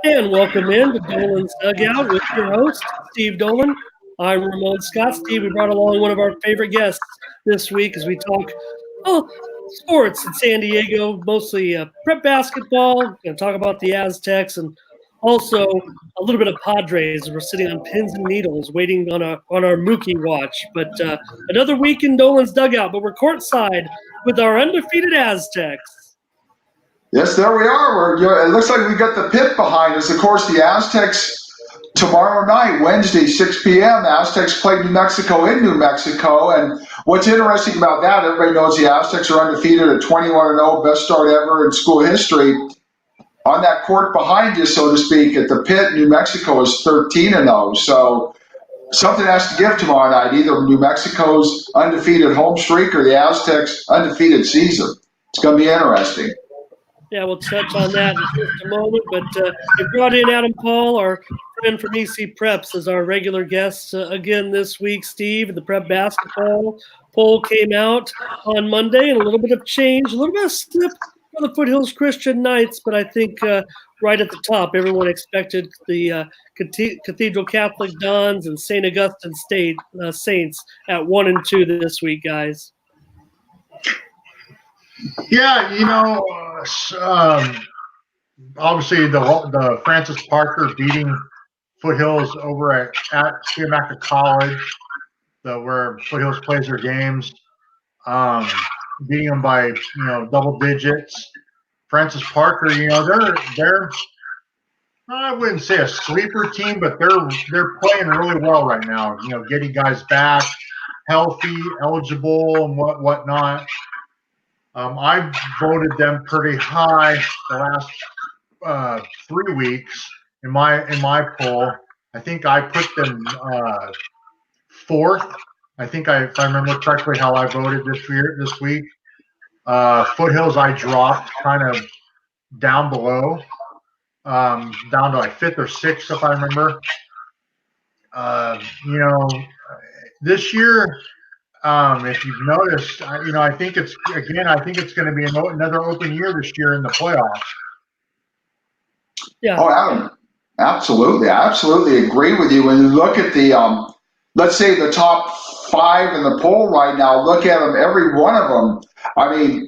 And welcome in to Dolan'S Dugout with your host, Steve Dolan. I'm Ramon Scott. Steve, we brought along one of our favorite guests this week as we talk sports in San Diego, mostly prep basketball. We're going to talk about the Aztecs and also a little bit of Padres. We're sitting on pins and needles waiting on our Mookie watch. But another week in Dolan'S Dugout, but we're courtside with our undefeated Aztecs. Yes, there we are. It looks like we got the pit behind us. Of course, the Aztecs tomorrow night, Wednesday, 6 p.m. Aztecs play New Mexico in New Mexico. And what's interesting about that, everybody knows the Aztecs are undefeated at 21-0, best start ever in school history. On that court behind you, so to speak, at the pit, New Mexico is 13-0. So something has to give tomorrow night. Either New Mexico's undefeated home streak or the Aztecs' undefeated season. It's going to be interesting. Yeah, we'll touch on that in just a moment. But we brought in Adam Paul, our friend from EC Preps, as our regular guest again this week. Steve, the prep basketball poll came out on Monday, and a little bit of change, a little bit of slip for the Foothills Christian Knights. But I think right at the top, everyone expected the Cathedral Catholic Dons and St. Augustine State Saints at 1 and 2 this week, guys. Yeah, obviously the Francis Parker beating Foothills over at Tiamaca College, where Foothills plays their games, beating them by double digits. Francis Parker, they're I wouldn't say a sleeper team, but they're playing really well right now. Getting guys back, healthy, eligible, and whatnot. I voted them pretty high the last 3 weeks in my poll. I think I put them fourth. I think if I remember correctly how I voted this week. Foothills I dropped kind of down below, down to like fifth or sixth if I remember. This year. If you've noticed, I think it's going to be another open year this year in the playoffs. Yeah. Oh, Adam, absolutely. I absolutely agree with you. When you look at the, let's say the top 5 in the poll right now, look at them, every one of them. I mean,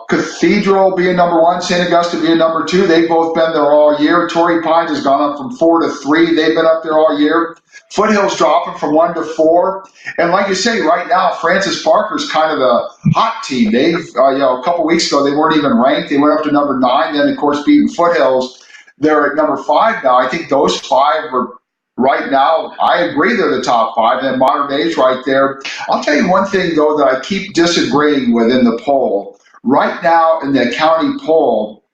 Cathedral being number 1, St. Augustine being number 2. They've both been there all year. Torrey Pines has gone up from 4 to 3. They've been up there all year. Foothills dropping from 1 to 4. And like you say, right now, Francis Parker's kind of a hot team. They've, a couple weeks ago, they weren't even ranked. They went up to number 9, then, of course, beating Foothills. They're at number 5 now. I think those 5 are right now, I agree they're the top 5, and then Modern Day's right there. I'll tell you one thing, though, that I keep disagreeing with in the poll. Right now, in the county poll,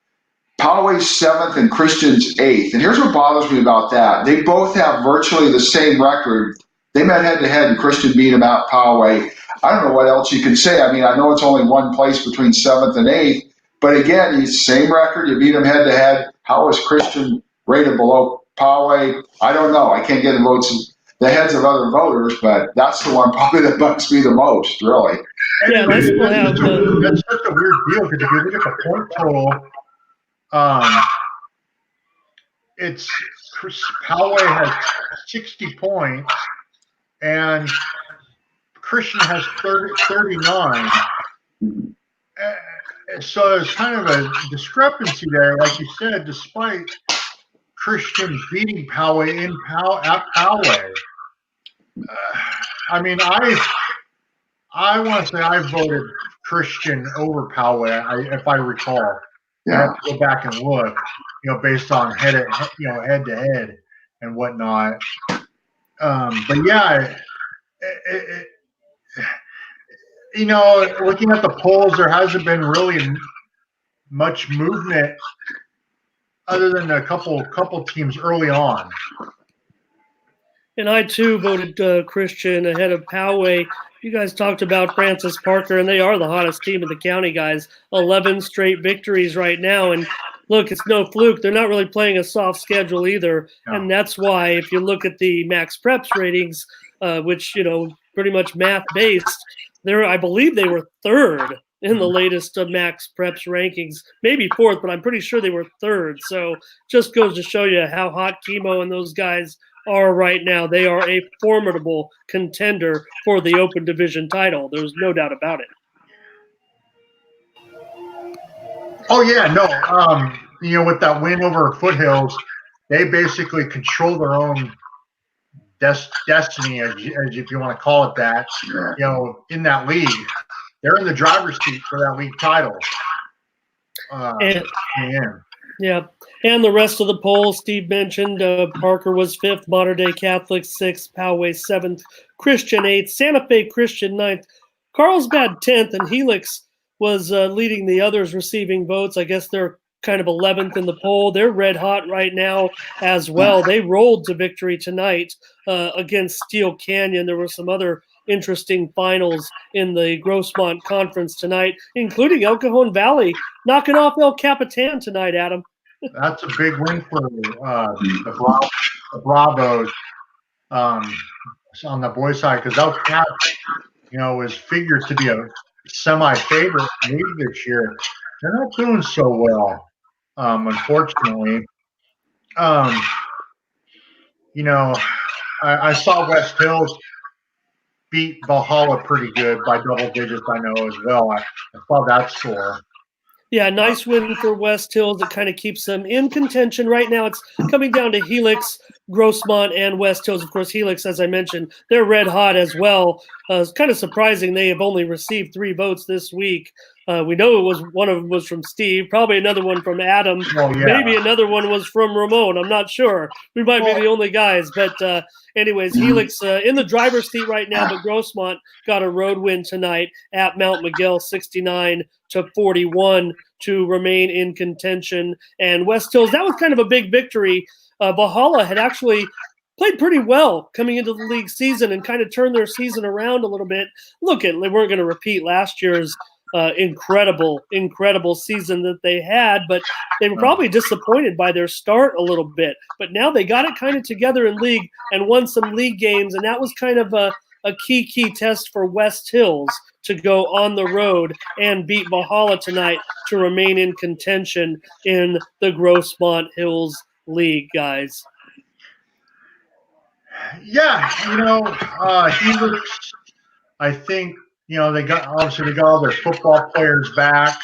Poway's 7th and Christian's 8th. And here's what bothers me about that. They both have virtually the same record. They met head-to-head, and Christian beat him out Poway. I don't know what else you can say. I mean, I know it's only one place between 7th and 8th, but again, he's same record. You beat him head-to-head. How is Christian rated below Poway? I don't know. I can't get the heads of other voters, but that's the one probably that bugs me the most, really. Yeah, that's such a weird deal, because if you look at the point total, it's Poway has 60 points and Christian has 39. So it's kind of a discrepancy there, like you said, despite Christian beating Poway at Poway. I mean, I want to say I voted Christian over Poway, if I recall. Yeah. I have to go back and look, based on head to head and whatnot. But yeah, looking at the polls, there hasn't been really much movement other than a couple teams early on. And I, too, voted Christian ahead of Poway. You guys talked about Francis Parker, and they are the hottest team in the county, guys. 11 straight victories right now. And, look, it's no fluke. They're not really playing a soft schedule either. No. And that's why if you look at the Max Preps ratings, which, pretty much math-based, I believe they were 3rd in the latest Max Preps rankings. Maybe fourth, but I'm pretty sure they were third. So just goes to show you how hot Chemo and those guys are right now. They are a formidable contender for the Open Division title. There's no doubt about it. Oh yeah, no. With that win over Foothills, they basically control their own destiny, as if you want to call it that. In that league, they're in the driver's seat for that league title. Yeah, and the rest of the polls Steve mentioned, Parker was 5th, Modern Day Catholic 6th, Poway 7th, Christian 8th, Santa Fe Christian 9th, Carlsbad 10th, and Helix was leading the others receiving votes. I guess they're kind of 11th in the poll. They're red hot right now as well. They rolled to victory tonight against Steel Canyon. There were some other interesting finals in the Grossmont Conference tonight, including El Cajon Valley knocking off El Capitan tonight, Adam. That's a big win for the Bravos on the boys' side, because El Cap, is figured to be a semi-favorite league this year. They're not doing so well, unfortunately. I saw West Hills beat Valhalla pretty good by double digits, I know, as well. I saw that score. Yeah, nice win for West Hills. That kind of keeps them in contention. Right now it's coming down to Helix, Grossmont, and West Hills. Of course, Helix, as I mentioned, they're red hot as well. It's kind of surprising they have only received 3 votes this week. We know one of them was from Steve, probably another one from Adam. Oh, yeah. Maybe another one was from Ramon. I'm not sure. We might be the only guys. But anyways, Helix in the driver's seat right now, but Grossmont got a road win tonight at Mount Miguel, 69-41 to remain in contention. And West Hills, that was kind of a big victory. Valhalla had actually played pretty well coming into the league season and kind of turned their season around a little bit. They weren't going to repeat last year's incredible season that they had, but they were probably disappointed by their start a little bit. But now they got it kind of together in league and won some league games, and that was kind of a key test for West Hills to go on the road and beat Valhalla tonight to remain in contention in the Grossmont Hills League, guys. Yeah, Helix, I think, they got all their football players back.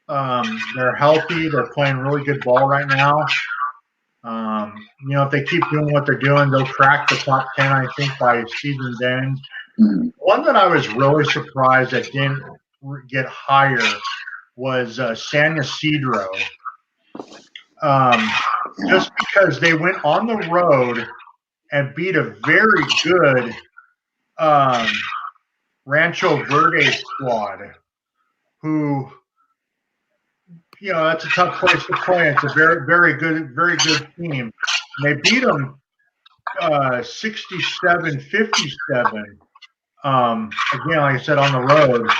They're healthy. They're playing really good ball right now. If they keep doing what they're doing, they'll crack the top 10, I think, by season's end. One that I was really surprised that didn't get higher was San Ysidro. Just because they went on the road and beat a very good Rancho Verde squad, who, that's a tough place to play. It's a very, very good team. And they beat them 67-57. Again, like I said, on the road.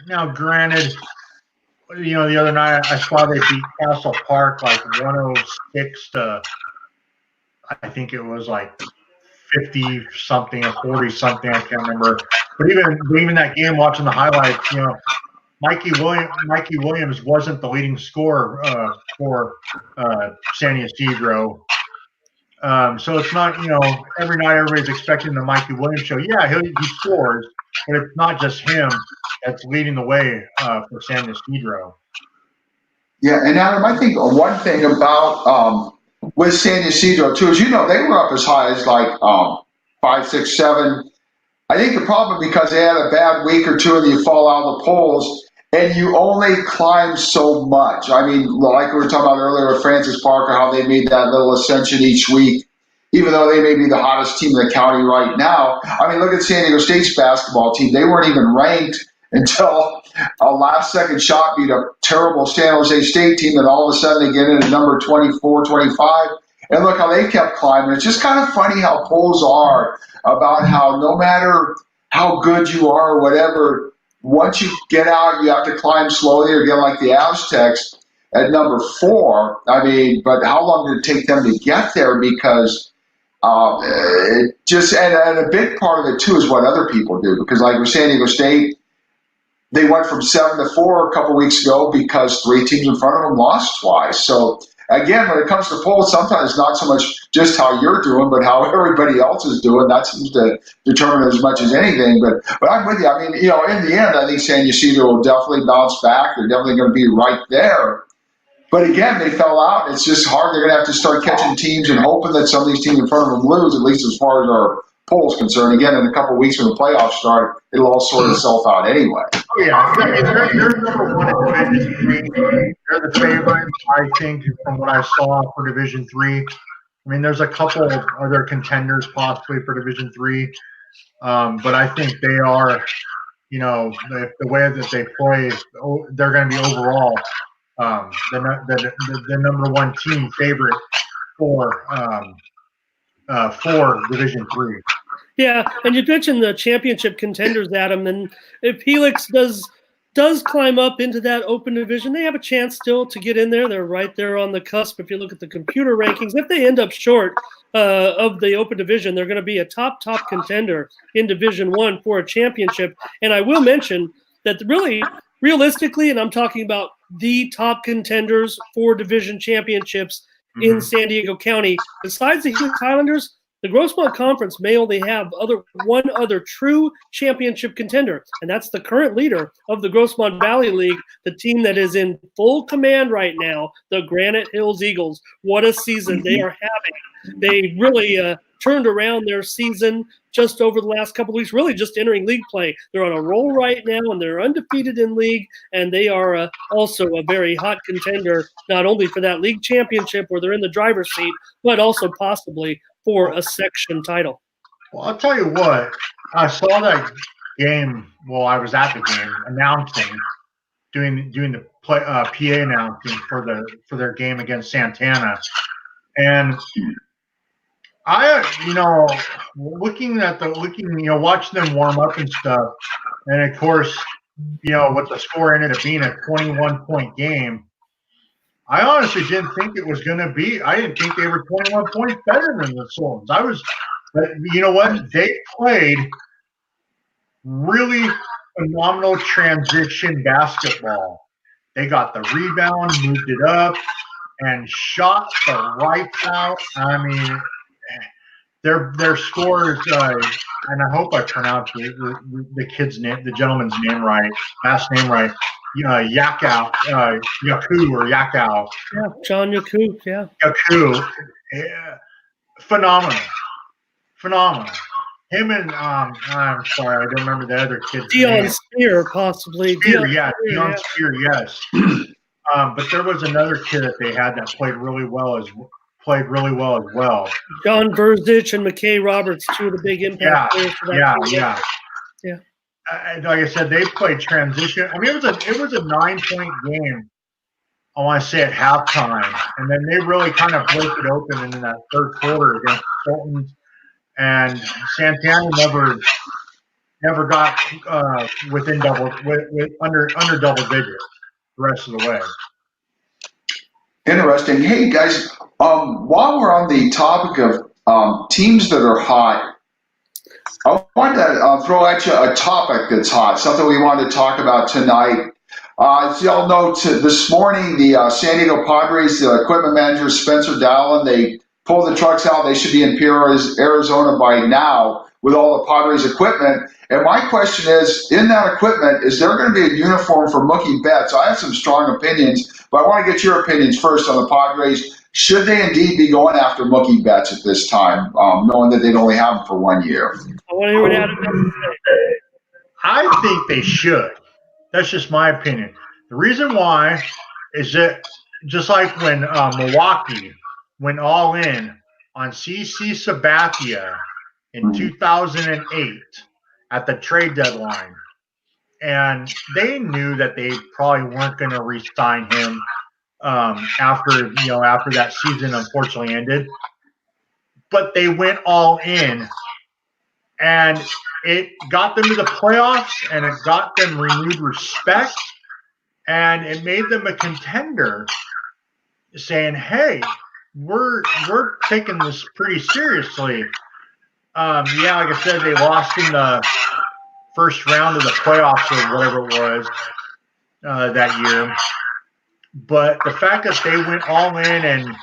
Now, granted, the other night I saw they beat Castle Park like 106 to, I think it was like 50-something or 40-something, I can't remember. But even that game, watching the highlights, Mikey Williams wasn't the leading scorer for San Ysidro. So it's not, every night everybody's expecting the Mikey Williams show. Yeah, he scores, but it's not just him that's leading the way for San Ysidro. Yeah, and Adam, I think one thing about with San Ysidro too is, they were up as high as like 5, 6, 7. I think the problem, because they had a bad week or two and you fall out of the polls and you only climb so much. I mean, like we were talking about earlier with Francis Parker, how they made that little ascension each week, even though they may be the hottest team in the county right now. I mean, look at San Diego State's basketball team. They weren't even ranked until a last-second shot beat a terrible San Jose State team, and all of a sudden they get in at number 24, 25. And look how they kept climbing. It's just kind of funny how polls are about how no matter how good you are or whatever, once you get out, you have to climb slowly or get like the Aztecs at number 4. I mean, but how long did it take them to get there? Because And a big part of it too is what other people do, because like with San Diego State, they went from 7-4 a couple weeks ago because 3 teams in front of them lost twice. So again, when it comes to polls, sometimes not so much just how you're doing, but how everybody else is doing. That seems to determine as much as anything. But I'm with you. I mean, in the end, I think San Ysidro will definitely bounce back. They're definitely going to be right there. But again, they fell out. It's just hard. They're going to have to start catching teams and hoping that some of these teams in front of them lose, at least as far as our polls concerned. Again, in a couple of weeks when the playoffs start, it'll all sort itself out anyway. Oh, yeah. I mean, they're number one in Division 3. They're the favorites, I think, from what I saw for Division 3. I mean, there's a couple of other contenders possibly for Division 3. But I think they are, the way that they play, they're going to be overall the number one team favorite for Division 3. Yeah, and you mentioned the championship contenders, Adam, and if Helix does climb up into that open division, they have a chance still to get in there. They're right there on the cusp. If you look at the computer rankings, if they end up short of the open division, they're going to be a top contender in Division 1 for a championship. And I will mention that really, realistically, and I'm talking about the top contenders for division championships in San Diego County, besides the Helix Highlanders, the Grossmont Conference may only have one other true championship contender, and that's the current leader of the Grossmont Valley League, the team that is in full command right now, the Granite Hills Eagles. What a season they are having. They really turned around their season just over the last couple of weeks, really just entering league play. They're on a roll right now, and they're undefeated in league, and they are also a very hot contender, not only for that league championship where they're in the driver's seat, but also possibly for a section title. Well, I'll tell you what, I saw that game. Well, I was at the game announcing, doing the PA announcing for their game against Santana, and I, watching them warm up and stuff, and of course, what the score ended up being a 21-point game. I honestly didn't think it was going to be. I didn't think they were 21 points better than the Sultans. But you know what? They played really phenomenal transition basketball. They got the rebound, moved it up, and shot the lights out. I mean, their scores, and I hope I pronounced the kid's name, the gentleman's name right, last name right. Yakow, Yeah, John Yaku, yeah. Yaku, yeah, phenomenal. Him and I'm sorry, I don't remember the other kid's name. Spear, possibly. Dion Spear, yes. But there was another kid that they had that played really well as well. John Verzich and McKay Roberts, two of the big impact players for that team. Yeah. Like I said, they played transition. I mean, it was a 9-point game, I want to say, at halftime, and then they really kind of broke it open in that third quarter against the Sultans. And Santana never got within under double digits the rest of the way. Interesting. Hey guys, while we're on the topic of teams that are hot, I wanted to throw at you a topic that's hot, something we wanted to talk about tonight. As y'all know, this morning, the San Diego Padres, the equipment manager, Spencer Dolan, they pulled the trucks out. They should be in Piro, Arizona by now with all the Padres equipment. And my question is, in that equipment, is there going to be a uniform for Mookie Betts? I have some strong opinions, but I want to get your opinions first on the Padres. Should they indeed be going after Mookie Betts at this time, knowing that they'd only have him for 1 year? I want to hear what Adam has to say. I think they should. That's just my opinion. The reason why is that just like when Milwaukee went all in on CC Sabathia in 2008 at the trade deadline, and they knew that they probably weren't going to re-sign him after that season unfortunately ended, but they went all in, and it got them to the playoffs, and it got them renewed respect, and it made them a contender, saying, hey, we're taking this pretty seriously. Yeah, like I said, they lost in the first round of the playoffs or whatever it was that year. But the fact that they went all in and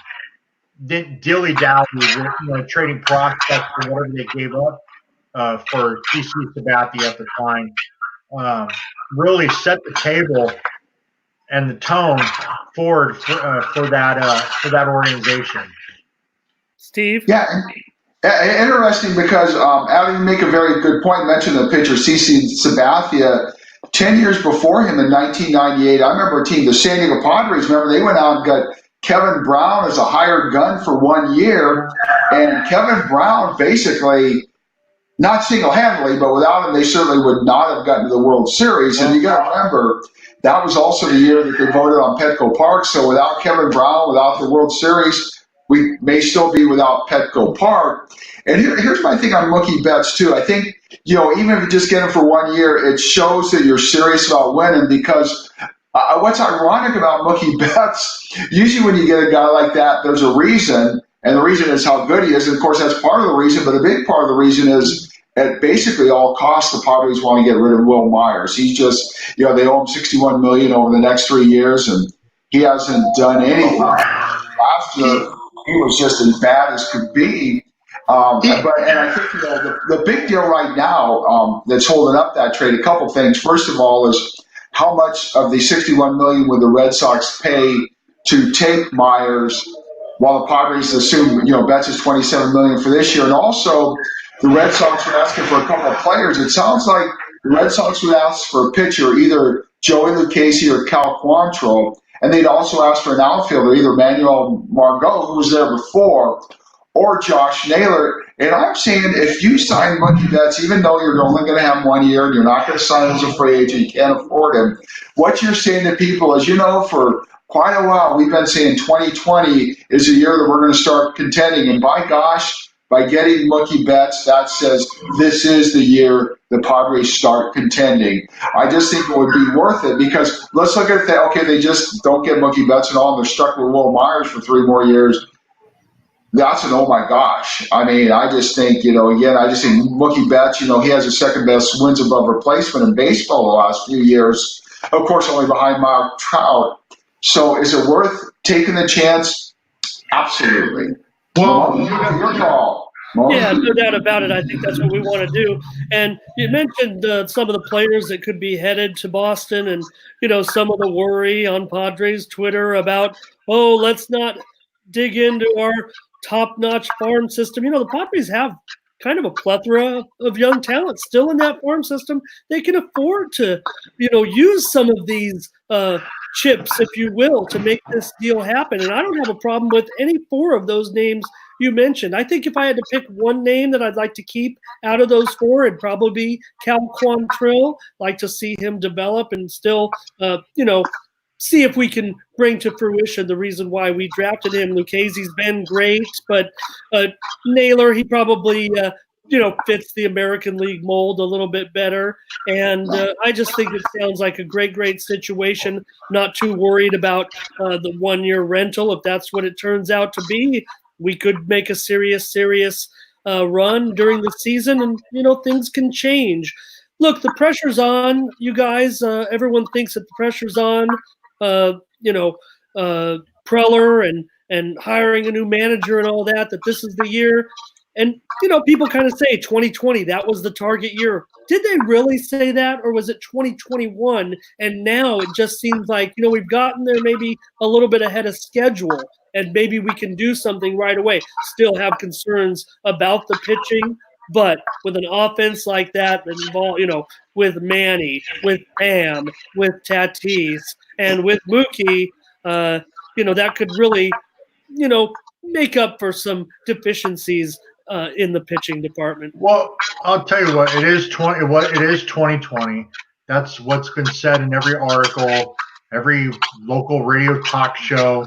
didn't dilly-dally with trading prospects or whatever they gave up for CC Sabathia at the time really set the table and the tone forward for that organization. Steve? Yeah, interesting because Adam, you make a very good point. Mentioned the pitcher CC Sabathia. 10 years before him in 1998, I remember a team, the San Diego Padres. Remember they went out and got Kevin Brown as a hired gun for 1 year, and Kevin Brown basically, not single-handedly, but without him, they certainly would not have gotten to the World Series. And you got to remember, that was also the year that they voted on Petco Park. So without Kevin Brown, without the World Series, we may still be without Petco Park. And here's my thing on Mookie Betts, too. I think, even if you just get him for 1 year, it shows that you're serious about winning because what's ironic about Mookie Betts, usually when you get a guy like that, there's a reason, and the reason is how good he is. And, of course, that's part of the reason, but a big part of the reason is at basically all costs, the Padres want to get rid of Will Myers. He's just, they owe him $61 million over the next 3 years, and he hasn't done anything. Last year, he was just as bad as could be. And I think the big deal right now that's holding up that trade, a couple things. First of all, is how much of the $61 million would the Red Sox pay to take Myers, while the Padres assume Betts is $27 million for this year, and also the Red Sox are asking for a couple of players. It sounds like the Red Sox would ask for a pitcher, either Joey Lucchesi or Cal Quantrill, and they'd also ask for an outfielder, either Manuel Margot, who was there before, or Josh Naylor. And I'm saying if you sign Mookie Betts, even though you're only going to have 1 year and you're not going to sign him as a free agent, you can't afford him, what you're saying to people is, for quite a while we've been saying 2020 is a year that we're going to start contending. And by gosh, by getting Mookie Betts, that says this is the year the Padres start contending. I just think it would be worth it because let's look at that. Okay, they just don't get Mookie Betts at all, and they're stuck with Will Myers for 3 more years. That's an oh my gosh. I mean, I just think, I just think Mookie Betts, he has the second best wins above replacement in baseball the last few years. Of course, only behind Mike Trout. So is it worth taking the chance? Absolutely. Well, your call. Yeah, no doubt about it. I think that's what we want to do. And you mentioned some of the players that could be headed to Boston and, some of the worry on Padres Twitter about, let's not dig into our top-notch farm system. The Padres have kind of a plethora of young talent still in that farm system. They can afford to, use some of these chips, if you will, to make this deal happen. And I don't have a problem with any 4 of those names you mentioned. I think if I had to pick one name that I'd like to keep out of those 4, it'd probably be Cal Quantrill. Like to see him develop and still, see if we can bring to fruition the reason why we drafted him. Lucchese's been great, but Naylor, he probably fits the American League mold a little bit better. And I just think it sounds like a great situation. Not too worried about the 1 year rental. If that's what it turns out to be, we could make a serious run during the season, and things can change. Look, the pressure's on, you guys. Everyone thinks that the pressure's on. Preller and hiring a new manager and all that this is the year. And, people kind of say 2020, that was the target year. Did they really say that, or was it 2021? And now it just seems like, we've gotten there maybe a little bit ahead of schedule, and maybe we can do something right away. Still have concerns about the pitching, but with an offense like that involved, with Manny, with Pam, with Tatis, and with Mookie, that could really, make up for some deficiencies in the pitching department. Well, I'll tell you what, it is 2020. That's what's been said in every article, every local radio talk show,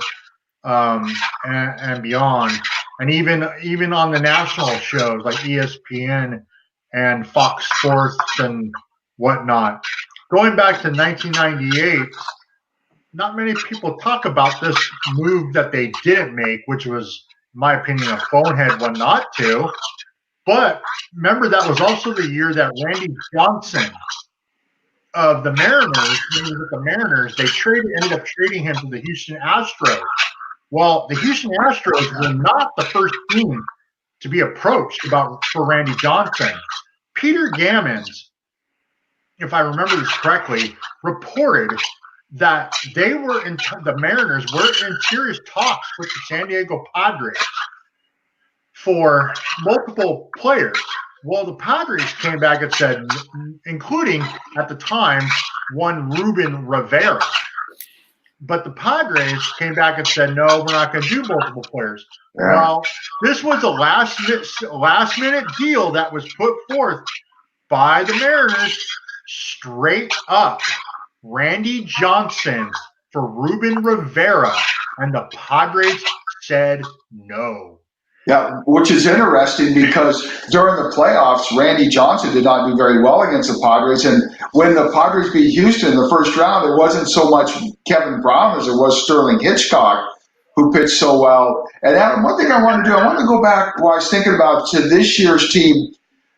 and beyond, and even on the national shows like ESPN and Fox Sports and whatnot. Going back to 1998, not many people talk about this move that they didn't make, which was, in my opinion, a bonehead one not to. But remember, that was also the year that Randy Johnson of the Mariners, they ended up trading him to the Houston Astros. Well, the Houston Astros were not the first team to be approached for Randy Johnson. Peter Gammons, if I remember this correctly, reported that the Mariners were in serious talks with the San Diego Padres for multiple players. Well, the Padres came back and said, including at the time one Ruben Rivera. But the Padres came back and said, no, we're not going to do multiple players. Yeah. Well, this was a last minute deal that was put forth by the Mariners, straight up. Randy Johnson for Ruben Rivera, and the Padres said no. Yeah, which is interesting because during the playoffs, Randy Johnson did not do very well against the Padres. And when the Padres beat Houston in the first round, it wasn't so much Kevin Brown as it was Sterling Hitchcock, who pitched so well. And Adam, one thing I want to do, I want to go back while I was thinking about to this year's team.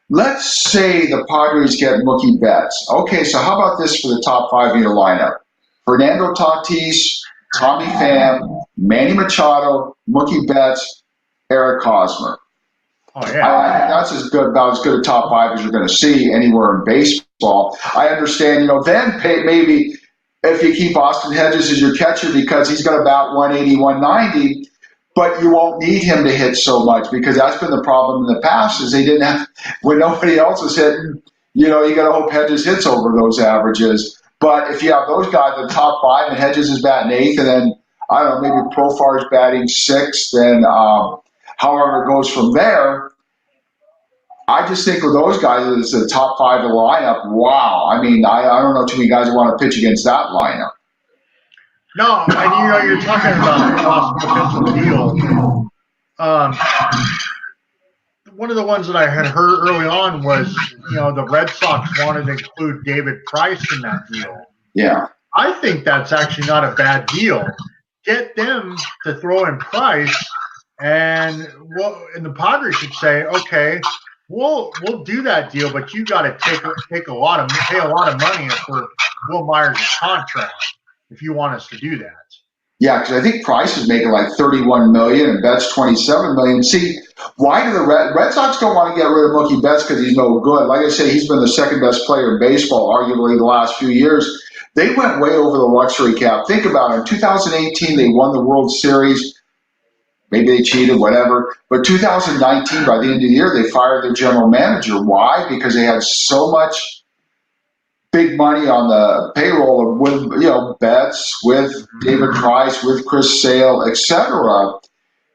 Let's say the Padres get Mookie Betts. Okay, so how about this for the top 5 in your lineup? Fernando Tatis, Tommy Pham, Manny Machado, Mookie Betts, Eric Hosmer. Oh, yeah. That's about as good a top 5 as you're going to see anywhere in baseball. I understand, then maybe if you keep Austin Hedges as your catcher because he's got about 180, 190, but you won't need him to hit so much because that's been the problem in the past is they didn't have, when nobody else is hitting, you got to hope Hedges hits over those averages. But if you have those guys in the top 5 and Hedges is batting 8th and then, I don't know, maybe Profar's batting 6th, then however it goes from there, I just think with those guys, it's the top 5 of the lineup. Wow. I mean, I don't know too many guys who want to pitch against that lineup. No, and you're talking about a possible potential deal. One of the ones that I had heard early on was, the Red Sox wanted to include David Price in that deal. Yeah. I think that's actually not a bad deal. Get them to throw in Price, and the Padres should say, okay, we'll do that deal, but you got to pay a lot of money for Will Myers' contract if you want us to do that. Yeah, because I think Price is making like $31 million and Betts $27 million. See, why do the Red Sox don't want to get rid of Mookie Betts because he's no good? Like I say, he's been the second best player in baseball, arguably the last few years. They went way over the luxury cap. Think about it. In 2018, they won the World Series. Maybe they cheated, whatever. But 2019, by the end of the year, they fired their general manager. Why? Because they had so much big money on the payroll with Betts, with David Price, with Chris Sale, etc.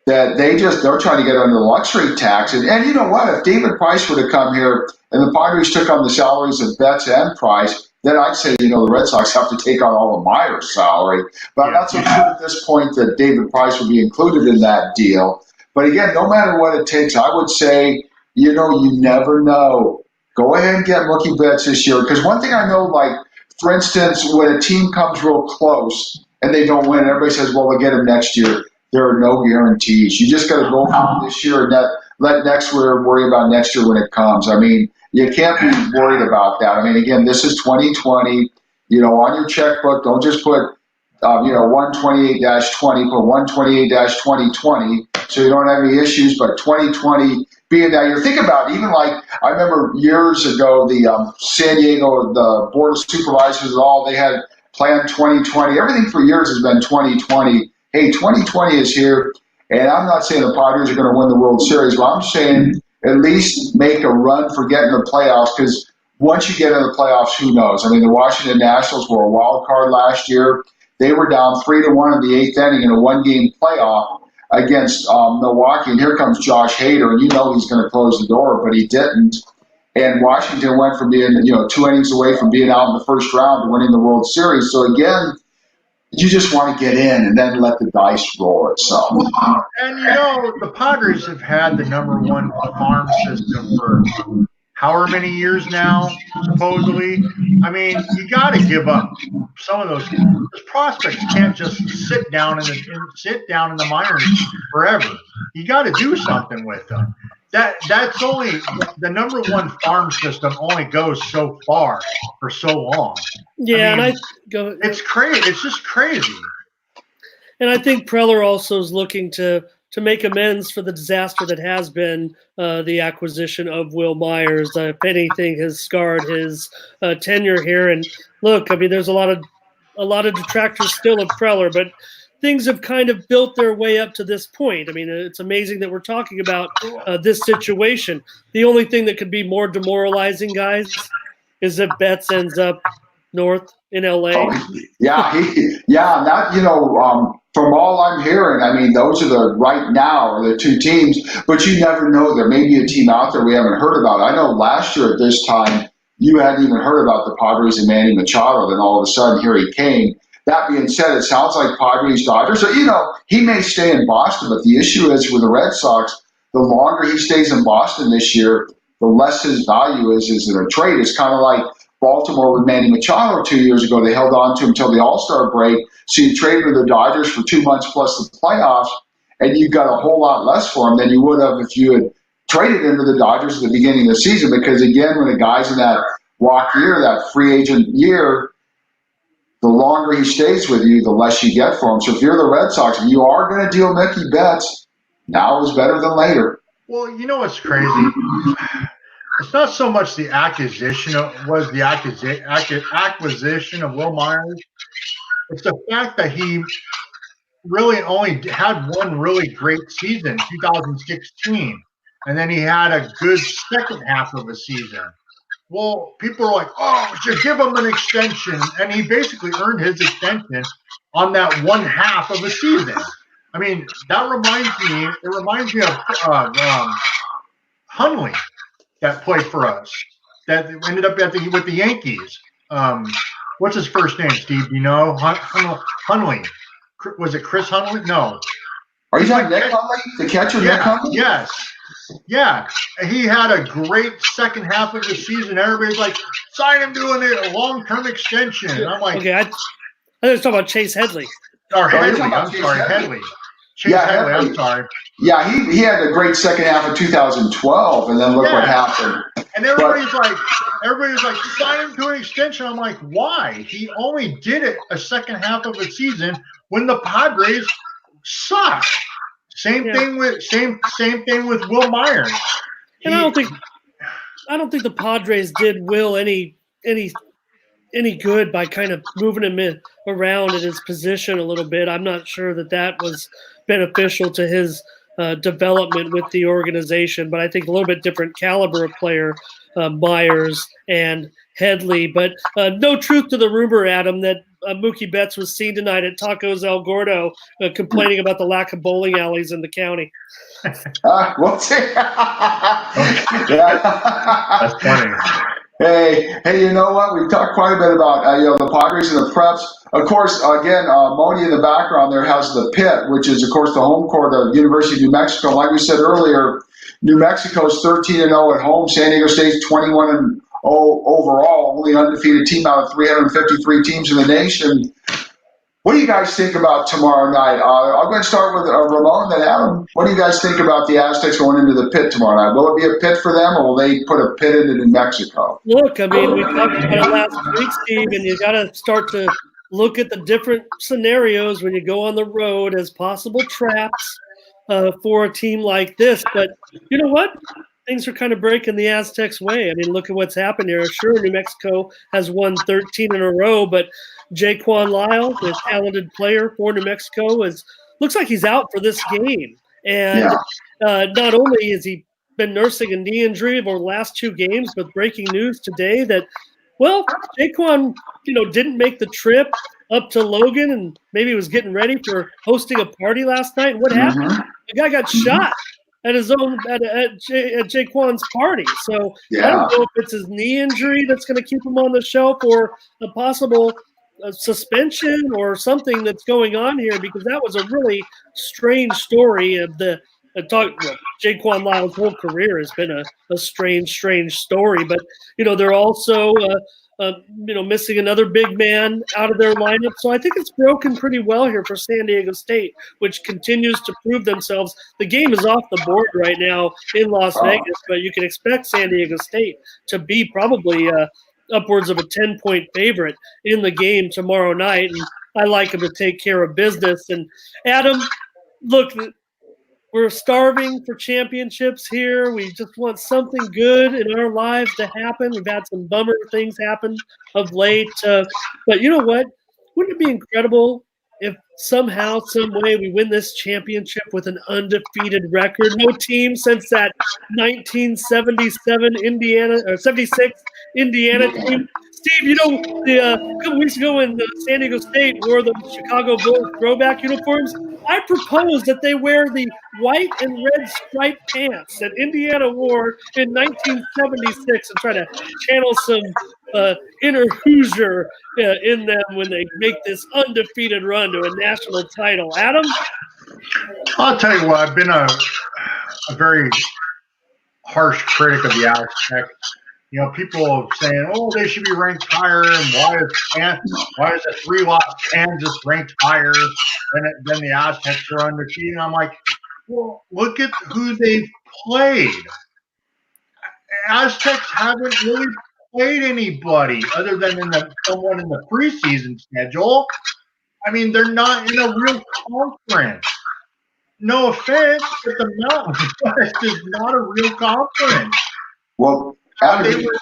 That they're trying to get under the luxury tax. And you know what? If David Price were to come here and the Padres took on the salaries of Betts and Price, then I'd say, the Red Sox have to take on all of Myers' salary. But I'm not so sure at this point that David Price would be included in that deal. But again, no matter what it takes, I would say, you never know. Go ahead and get Mookie Betts this year. Because one thing I know, like, for instance, when a team comes real close and they don't win, everybody says, well, we'll get him next year. There are no guarantees. You just got to go for this year and let next year worry about next year when it comes. I mean, you can't be worried about that. I mean, again, this is 2020. On your checkbook, don't just put, 128-20, put 128-2020 so you don't have any issues. But 2020 being that year, think about it, even like I remember years ago, the San Diego, the Board of Supervisors and all, they had planned 2020. Everything for years has been 2020. Hey, 2020 is here, and I'm not saying the Padres are going to win the World Series, but I'm saying at least make a run for getting the playoffs, because once you get in the playoffs, who knows? I mean, the Washington Nationals were a wild card last year. They were down 3-1 in the 8th inning in a one-game playoff against Milwaukee, and here comes Josh Hader, and he's going to close the door, but he didn't. And Washington went from being 2 innings away from being out in the first round to winning the World Series. So again, you just want to get in and then let the dice roll itself. And the Padres have had the number 1 farm system for however many years now, supposedly. I mean, you got to give up some of those prospects. Can't just sit down in the minors forever. You got to do something with them. That's only the number one farm system only goes so far for so long. Yeah, I mean, it's crazy. It's just crazy. And I think Preller also is looking to make amends for the disaster that has been the acquisition of Will Myers. If anything, has scarred his tenure here. And look, I mean, there's a lot of detractors still of Preller, but things have kind of built their way up to this point. I mean, it's amazing that we're talking about this situation. The only thing that could be more demoralizing, guys, is if Betts ends up north in LA. Oh, yeah, that, from all I'm hearing, I mean, those are right now are the two teams, but you never know. There may be a team out there we haven't heard about. I know last year at this time, you hadn't even heard about the Padres and Manny Machado. Then all of a sudden, here he came. That being said, it sounds like Padres, Dodgers. So, he may stay in Boston, but the issue is with the Red Sox, the longer he stays in Boston this year, the less his value is in a trade. It's kind of like Baltimore with Manny Machado 2 years ago. They held on to him until the All-Star break. So you traded with the Dodgers for 2 months plus the playoffs, and you got a whole lot less for him than you would have if you had traded into the Dodgers at the beginning of the season. Because, again, when a guy's in that walk year, that free agent year, the longer he stays with you, the less you get for him. So if you're the Red Sox, if you are going to deal Mookie Betts, now is better than later. Well, you know what's crazy? It's not so much the acquisition of Will Myers. It's the fact that he really only had one really great season, 2016, and then he had a good second half of a season. Well, people are like, "Oh, we should give him an extension," and he basically earned his extension on that one half of a season. I mean, that reminds me. It reminds me of Hundley, that played for us, that ended up with the Yankees. What's his first name, Steve? Do you know? Hundley. Was it Chris Hundley? No. Are you talking Nick Hundley, the catcher? Yeah, Nick Hundley? Yes. Yeah. He had a great second half of the season. Everybody's like, sign him to a long-term extension. And I'm like, okay, I was talking about Chase Headley. Or Headley. I'm sorry, Headley. Chase Headley, I'm sorry. Yeah, he had a great second half of 2012, and then look what happened. And everybody's like, sign him to an extension. I'm like, why? He only did it a second half of a season when the Padres suck. Same thing with Will Myers. And I don't think the Padres did Will any good by kind of moving him around in his position a little bit. I'm not sure that was beneficial to his development with the organization, but I think a little bit different caliber of player, Myers and Headley. But no truth to the rumor, Adam, that Mookie Betts was seen tonight at Tacos El Gordo complaining about the lack of bowling alleys in the county. We'll see. That's funny. Hey, you know what? We've talked quite a bit about the Padres and the Preps. Of course, again, Moni in the background there has the pit, which is, of course, the home court of University of New Mexico. Like we said earlier, New Mexico's 13-0 at home. San Diego State's 21-0 overall, only undefeated team out of 353 teams in the nation. What do you guys think about tomorrow night? I'm going to start with Ramon, then Adam. What do you guys think about the Aztecs going into the pit tomorrow night? Will it be a pit for them, or will they put a pit into New Mexico? Look, I mean, we talked about it last week, Steve, and you got to start to look at the different scenarios when you go on the road as possible traps for a team like this. But you know what? Things are kind of breaking the Aztecs' way. I mean, look at what's happened here. Sure, New Mexico has won 13 in a row, but Jaquan Lyle, the talented player for New Mexico, looks like he's out for this game. And not only has he been nursing a knee injury over the last 2 games, but breaking news today that, well, Jaquan, didn't make the trip up to Logan, and maybe was getting ready for hosting a party last night. And what happened? The guy got shot at his own at Jaquan's party. So I don't know if it's his knee injury that's going to keep him on the shelf, or a possible suspension or something that's going on here, because that was a really strange story of the Jaquan Lyle's whole career has been a strange story, but they're also missing another big man out of their lineup. So I think it's broken pretty well here for San Diego State, which continues to prove themselves. The game is off the board right now in Las Vegas, but you can expect San Diego State to be probably upwards of a 10-point favorite in the game tomorrow night. And I like them to take care of business. And Adam, look, we're starving for championships here. We just want something good in our lives to happen. We've had some bummer things happen of late. But you know what? Wouldn't it be incredible if somehow, some way, we win this championship with an undefeated record? No team since that 1977 76 Indiana team. Steve, a couple weeks ago when San Diego State wore the Chicago Bulls throwback uniforms, I proposed that they wear the white and red striped pants that Indiana wore in 1976 and try to channel some inner Hoosier in them when they make this undefeated run to a national title. Adam? I'll tell you what, I've been a very harsh critic of the Aztecs. People saying, "Oh, they should be ranked higher," and why is a 3-loss Kansas ranked higher than the Aztecs are undefeated? And I'm like, well, look at who they've played. Aztecs haven't really played anybody other than someone in the preseason schedule. I mean, they're not in a real conference. No offense, but the Mountain West is not a real conference. Well, they were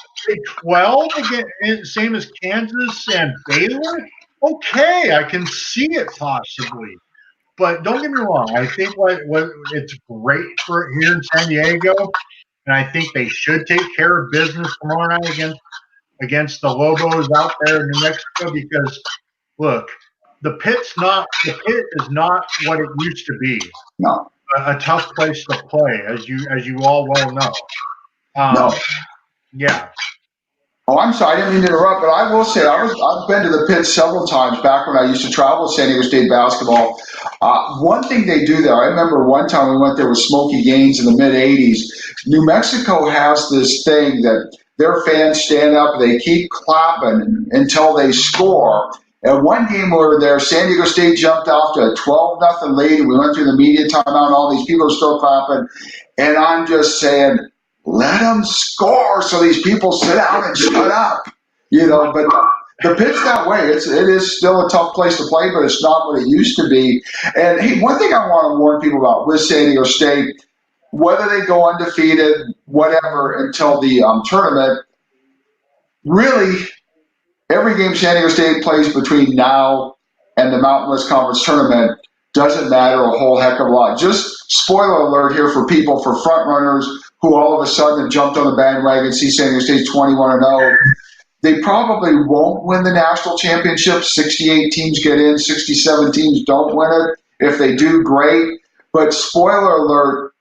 12 again, same as Kansas and Baylor. Okay, I can see it possibly, but don't get me wrong. I think what it's great for here in San Diego, and I think they should take care of business tomorrow night against the Lobos out there in New Mexico. Because look, the pit is not what it used to be. No, a tough place to play, as you all well know. No. Yeah. Oh, I'm sorry, I didn't mean to interrupt, but I will say I've been to the pit several times back when I used to travel with San Diego State basketball. One thing they do there, I remember one time we went there with Smokey Gaines in the mid-'80s. New Mexico has this thing that their fans stand up, they keep clapping until they score. And one game we were there, San Diego State jumped off to a 12-0 lead, and we went through the media timeout, and all these people are still clapping. And I'm just saying, let them score so these people sit down and shut up, but the pit's that way. It is still a tough place to play, but it's not what it used to be. And hey, one thing I want to warn people about with San Diego State, whether they go undefeated, whatever, until the tournament, really, every game San Diego State plays between now and the Mountain West Conference tournament doesn't matter a whole heck of a lot. Just spoiler alert here for people, for front runners who all of a sudden have jumped on the bandwagon, see San Diego State 21-0. They probably won't win the national championship. 68 teams get in, 67 teams don't win it. If they do, great. But spoiler alert,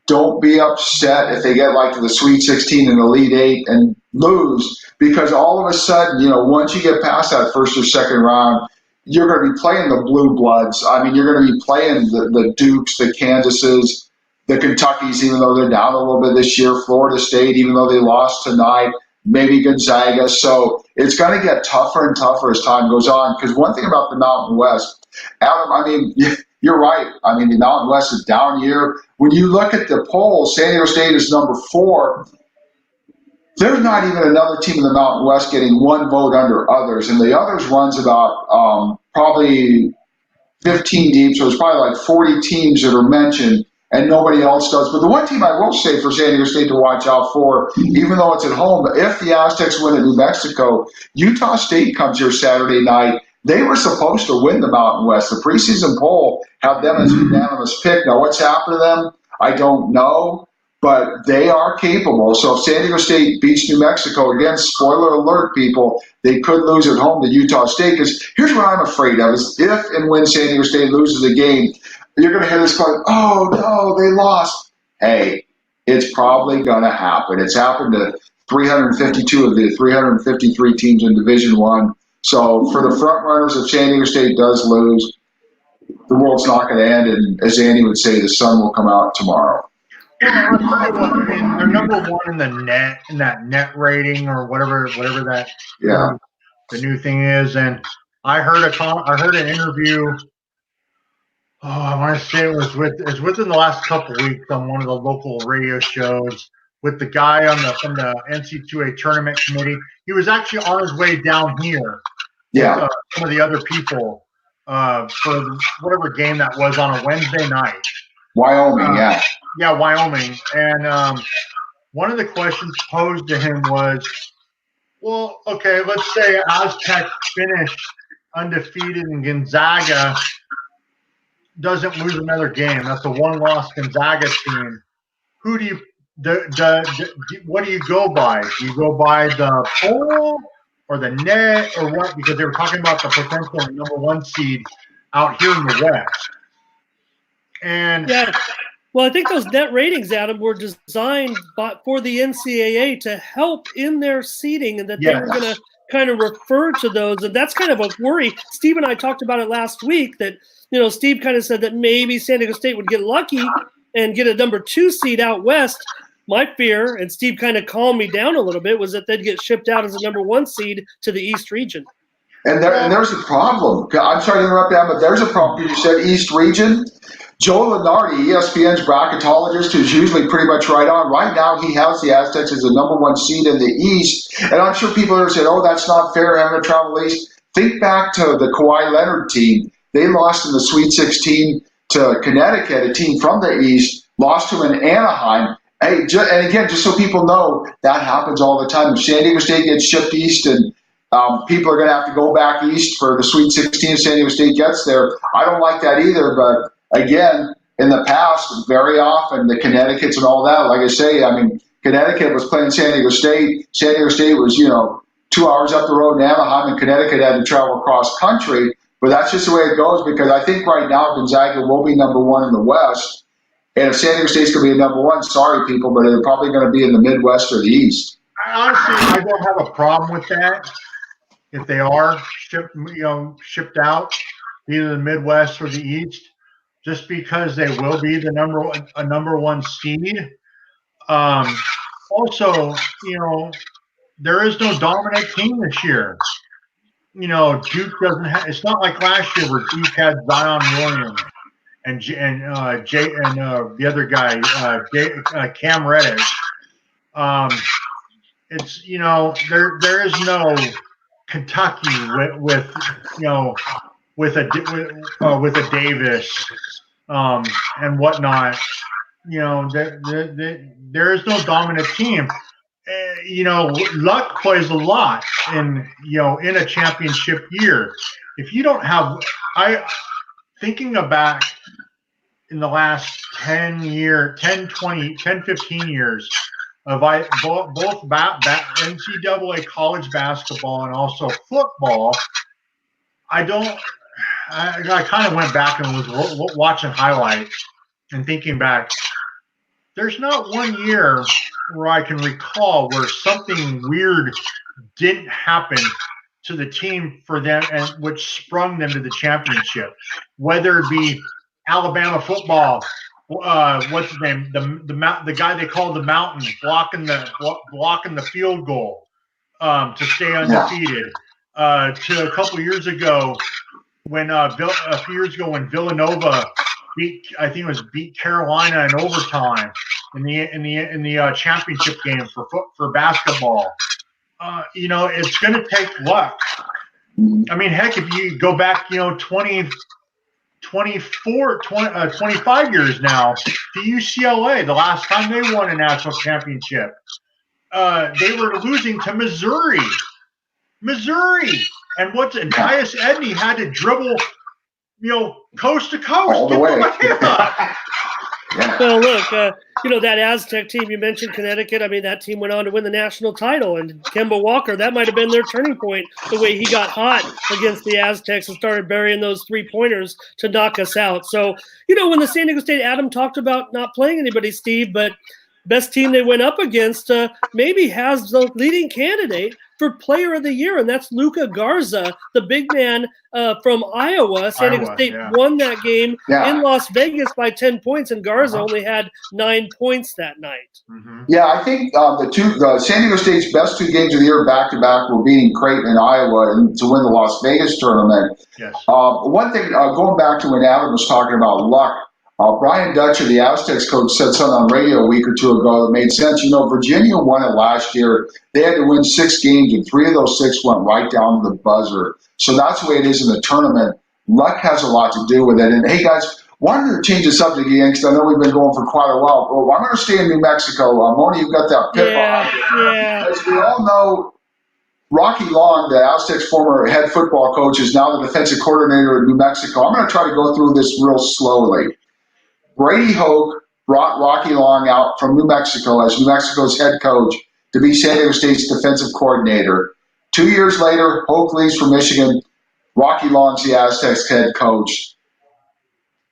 don't be upset if they get like to the Sweet 16 and Elite 8 and lose, because all of a sudden, once you get past that first or second round, you're going to be playing the Blue Bloods. I mean, you're going to be playing the Dukes, the Kansases, the Kentuckys, even though they're down a little bit this year, Florida State, even though they lost tonight, maybe Gonzaga. So it's going to get tougher and tougher as time goes on. Because one thing about the Mountain West, Adam, I mean, you're right. I mean, the Mountain West is down year. When you look at the polls, San Diego State is number 4. There's not even another team in the Mountain West getting one vote under others. And the others runs about probably 15 deep. So it's probably like 40 teams that are mentioned, and nobody else does. But the one team I will say for San Diego State to watch out for, even though it's at home, if the Aztecs win at New Mexico, Utah State comes here Saturday night. They were supposed to win the Mountain West. The preseason poll had them as a unanimous pick. Now, what's happened to them, I don't know, but they are capable. So if San Diego State beats New Mexico, again, spoiler alert, people, they could lose at home to Utah State. Because here's what I'm afraid of, is if and when San Diego State loses a game, you're going to hear this going, oh, no, they lost. Hey, it's probably going to happen. It's happened to 352 of the 353 teams in Division I. So for the front runners, if San Diego State does lose, the world's not going to end, and as Andy would say, the sun will come out tomorrow. Well, I'll tell you what, I mean, they're number one in that net rating or whatever that the new thing is. And I heard an interview. Oh, I want to say it was within the last couple of weeks on one of the local radio shows with the guy from the NC2A tournament committee. He was actually on his way down here. Yeah. With, some of the other people for whatever game that was on a Wednesday night. Wyoming, yeah. Yeah, Wyoming. And one of the questions posed to him was, well, okay, let's say Aztec finished undefeated and Gonzaga doesn't lose another game. That's a one-loss Gonzaga team. Who do you what do you go by? Do you go by the poll or the net or what? Because they were talking about the potential number one seed out here in the West. And yeah, well, I think those net ratings, Adam, were designed for the NCAA to help in their seeding, and that they were going to kind of refer to those. And that's kind of a worry. Steve and I talked about it last week that, Steve kind of said that maybe San Diego State would get lucky and get a number 2 seed out west. My fear, and Steve kind of calmed me down a little bit, was that they'd get shipped out as a number 1 seed to the East region. And there's a problem. I'm sorry to interrupt, Adam, but there's a problem. You said East region. Joe Lunardi, ESPN's bracketologist, who's usually pretty much right on. Right now, he has the Aztecs as the number 1 seed in the East. And I'm sure people are saying, oh, that's not fair, having to travel east. Think back to the Kawhi Leonard team. They lost in the Sweet 16 to Connecticut, a team from the East, lost to them in Anaheim. Hey, and again, just so people know, that happens all the time. If San Diego State gets shipped east and people are going to have to go back east for the Sweet 16 if San Diego State gets there, I don't like that either. But again, in the past, very often, the Connecticut's and all that, like I say, I mean, Connecticut was playing San Diego State. San Diego State was, 2 hours up the road in Anaheim, and Connecticut had to travel across country. But that's just the way it goes, because I think right now Gonzaga will be number 1 in the West. And if San Diego State's going to be a number 1, sorry, people, but they're probably going to be in the Midwest or the East. Honestly, I don't have a problem with that. If they are shipped out, either the Midwest or the East, just because they will be the number 1 seed. Also, there is no dominant team this year. Duke doesn't have. It's not like last year where Duke had Zion Williams and the other guy, Cam Reddish. It's there is no Kentucky with a Davis and whatnot. There is no dominant team. Luck plays a lot in a championship year. If you don't have, thinking back in the last 10, 15 years of both NCAA college basketball and also football, I kind of went back and was watching highlights and thinking back. There's not one year where I can recall where something weird didn't happen to the team for them, and which sprung them to the championship. Whether it be Alabama football, what's his name, the guy they called the Mountain, blocking the field goal to stay undefeated. To a couple years ago, when Villanova beat Carolina in overtime in the championship game for basketball. It's going to take luck. I mean, heck, if you go back, 25 years now to UCLA, the last time they won a national championship, they were losing to Missouri. And Tyus Edney had to dribble, coast to coast. All the way. Well, look, that Aztec team you mentioned, Connecticut. I mean, that team went on to win the national title, and Kemba Walker, that might have been their turning point. The way he got hot against the Aztecs and started burying those 3-pointers to knock us out. So, when the San Diego State Adam talked about not playing anybody, Steve, but best team they went up against maybe has the leading candidate for Player of the Year, and that's Luka Garza, the big man from Iowa. San Diego State won that game in Las Vegas by 10 points, and Garza only had 9 points that night. Yeah, I think the San Diego State's best 2 games of the year back-to-back were beating Creighton and Iowa and to win the Las Vegas tournament. Yes. One thing, going back to when Adam was talking about luck, Brian Dutcher, the Aztecs coach, said something on radio a week or 2 ago that made sense. Virginia won it last year. They had to win 6 games, and 3 of those 6 went right down to the buzzer. So that's the way it is in the tournament. Luck has a lot to do with it. And, hey, guys, wanted to change the subject again because I know we've been going for quite a while. Well, I'm going to stay in New Mexico. Moni, you've got that pit behind you. Yeah. As we all know, Rocky Long, the Aztecs' former head football coach, is now the defensive coordinator in New Mexico. I'm going to try to go through this real slowly. Brady Hoke brought Rocky Long out from New Mexico as New Mexico's head coach to be San Diego State's defensive coordinator. 2 years later, Hoke leaves for Michigan. Rocky Long's the Aztecs' head coach.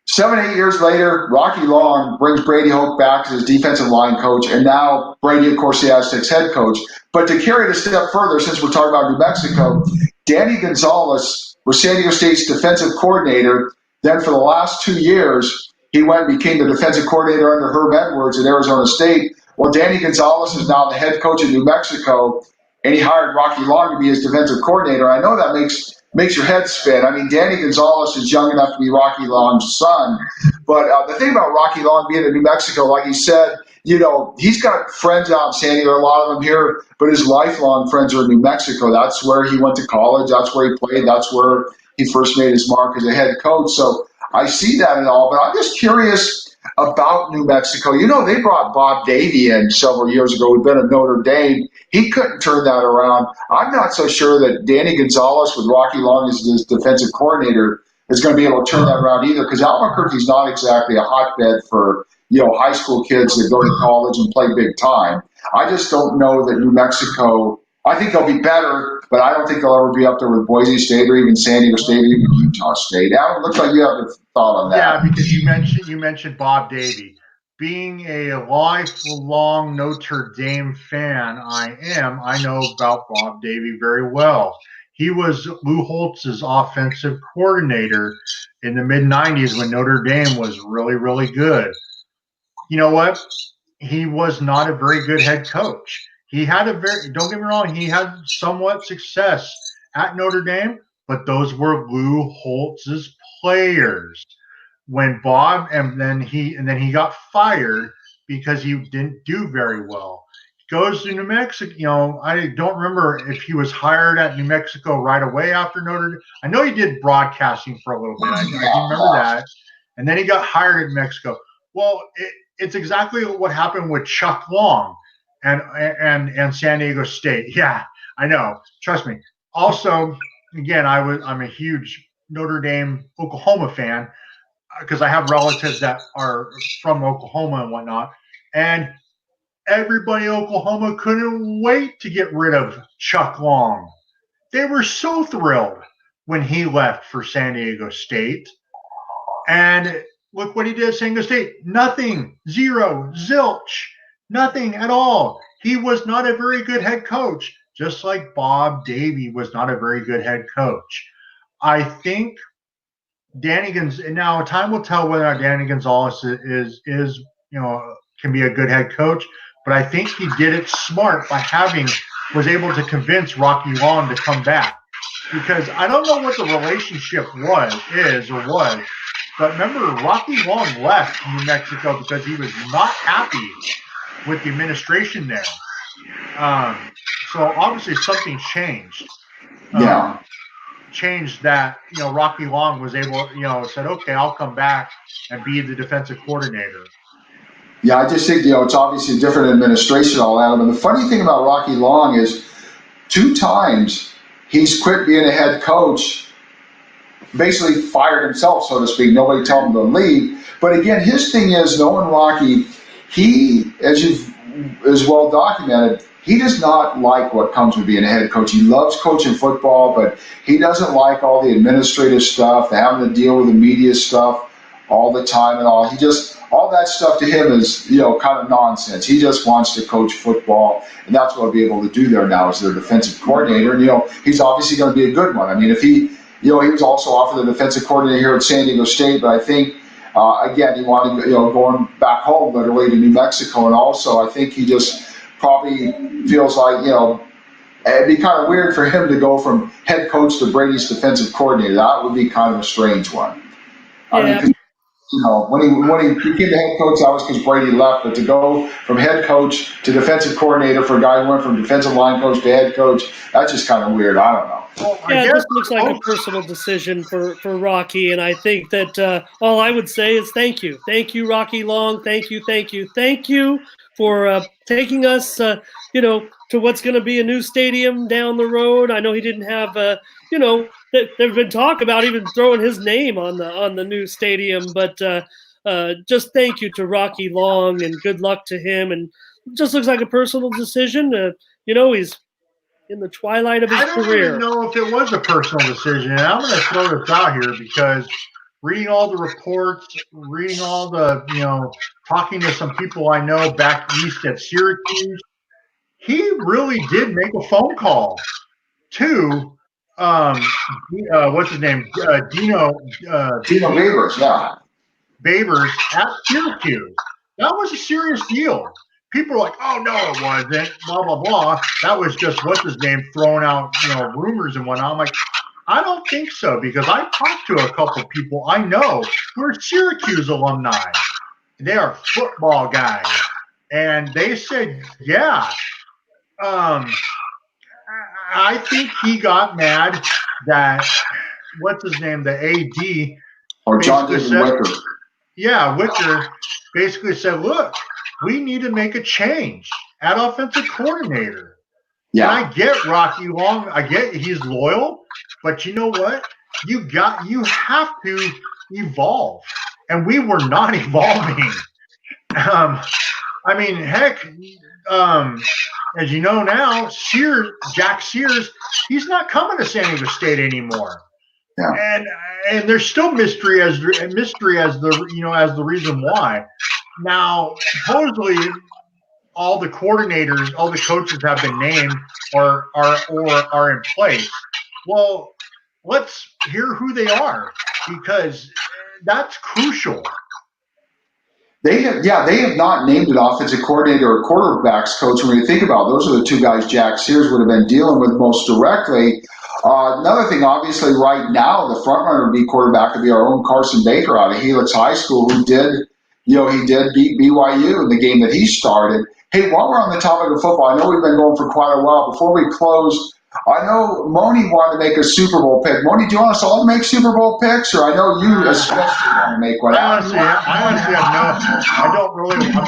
7, 8 years later, Rocky Long brings Brady Hoke back as his defensive line coach, and now Brady, of course, the Aztecs' head coach. But to carry it a step further, since we're talking about New Mexico, Danny Gonzalez was San Diego State's defensive coordinator. Then for the last 2 years, he went and became the defensive coordinator under Herb Edwards at Arizona State. Well, Danny Gonzalez is now the head coach of New Mexico, and he hired Rocky Long to be his defensive coordinator. I know that makes your head spin. I mean, Danny Gonzalez is young enough to be Rocky Long's son. But the thing about Rocky Long being in New Mexico, like he said, he's got friends out in San Diego, a lot of them here, but his lifelong friends are in New Mexico. That's where he went to college. That's where he played. That's where he first made his mark as a head coach. So I see that and all, but I'm just curious about New Mexico. They brought Bob Davie in several years ago, who'd been at Notre Dame. He couldn't turn that around. I'm not so sure that Danny Gonzalez with Rocky Long as his defensive coordinator is going to be able to turn that around either, because Albuquerque's not exactly a hotbed for high school kids that go to college and play big time. I just don't know that New Mexico. I think they'll be better, but I don't think they'll ever be up there with Boise State or even San Diego State or even Utah State. Adam, it looks like you have a thought on that. Yeah, because you mentioned Bob Davie. Being a lifelong Notre Dame fan, I know about Bob Davie very well. He was Lou Holtz's offensive coordinator in the mid-'90s when Notre Dame was really, really good. You know what? He was not a very good head coach. He had don't get me wrong, he had somewhat success at Notre Dame, but those were Lou Holtz's players. When Bob and then he got fired because he didn't do very well. He goes to New Mexico. I don't remember if he was hired at New Mexico right away after Notre Dame. I know he did broadcasting for a little bit. I do remember that. And then he got hired in Mexico. Well, it's exactly what happened with Chuck Long and San Diego State. Yeah, I know. Trust me. Also, again, I'm a huge Notre Dame Oklahoma fan because I have relatives that are from Oklahoma and whatnot. And everybody in Oklahoma couldn't wait to get rid of Chuck Long. They were so thrilled when he left for San Diego State. And look what he did at San Diego State. Nothing. Zero. Zilch. Nothing at all. He was not a very good head coach, just like Bob Davie was not a very good head coach. I think Danny Gonzalez, now time will tell whether or not Danny Gonzalez is can be a good head coach, but I think he did it smart by was able to convince Rocky Long to come back. Because I don't know what the relationship was, but remember, Rocky Long left New Mexico because he was not happy with the administration there. So obviously something changed. Changed that, Rocky Long was able, said, okay, I'll come back and be the defensive coordinator. Yeah, I just think, it's obviously a different administration, all that. And the funny thing about Rocky Long is 2 times he's quit being a head coach, basically fired himself, so to speak. Nobody told him to leave. But again, his thing is, knowing Rocky, he, as well documented, he does not like what comes with being a head coach. He loves coaching football, but he doesn't like all the administrative stuff, having to deal with the media stuff all the time and all. all that stuff to him is, kind of nonsense. He just wants to coach football, and that's what he'll be able to do there now as their defensive coordinator. And, he's obviously going to be a good one. I mean, if he was also offered the defensive coordinator here at San Diego State, but I think, again, he wanted, going back home literally to New Mexico, and also I think he just probably feels like, it'd be kind of weird for him to go from head coach to Brady's defensive coordinator. That would be kind of a strange one. Yeah. I mean, 'cause, when he became the head coach, that was because Brady left. But to go from head coach to defensive coordinator for a guy who went from defensive line coach to head coach, that's just kind of weird. I don't know. Yeah, this looks like a personal decision for Rocky, and I think that all I would say is thank you. Thank you, Rocky Long. Thank you for taking us, to what's going to be a new stadium down the road. I know he didn't have, there's been talk about even throwing his name on the new stadium, but just thank you to Rocky Long and good luck to him. And it just looks like a personal decision. He's in the twilight of his career. I don't even know if it was a personal decision. And I'm going to throw this out here because reading all the reports, reading all the, talking to some people I know back east at Syracuse, he really did make a phone call to, what's his name? Dino Babers, yeah. Babers at Syracuse. That was a serious deal. People are like, oh, no, it wasn't, blah, blah, blah. That was just, what's his name, throwing out, rumors and whatnot. I'm like, I don't think so, because I talked to a couple of people I know who are Syracuse alumni. They are football guys. And they said, yeah. I think he got mad that, what's his name, the AD. Or John David Wicker. Yeah, Wicker basically said, look, we need to make a change at offensive coordinator. Yeah. And I get Rocky Long. I get he's loyal, but you know what? You have to evolve. And we were not evolving. I mean, heck, as you know now, Jack Sears, he's not coming to San Diego State anymore. Yeah. And there's still mystery as the reason why. Now, supposedly, all the coordinators, all the coaches have been named or are in place. Well, let's hear who they are, because that's crucial. They have not named an offensive coordinator or quarterbacks coach. When you think about it, those are the two guys Jack Sears would have been dealing with most directly. Another thing, obviously, right now, the front runner would be quarterback would be our own Carson Baker out of Helix High School, who did beat BYU in the game that he started. Hey, while we're on the topic of football, I know we've been going for quite a while. Before we close, I know Moni wanted to make a Super Bowl pick. Moni, do you want us all to make Super Bowl picks, or I know you especially want to make one? I honestly have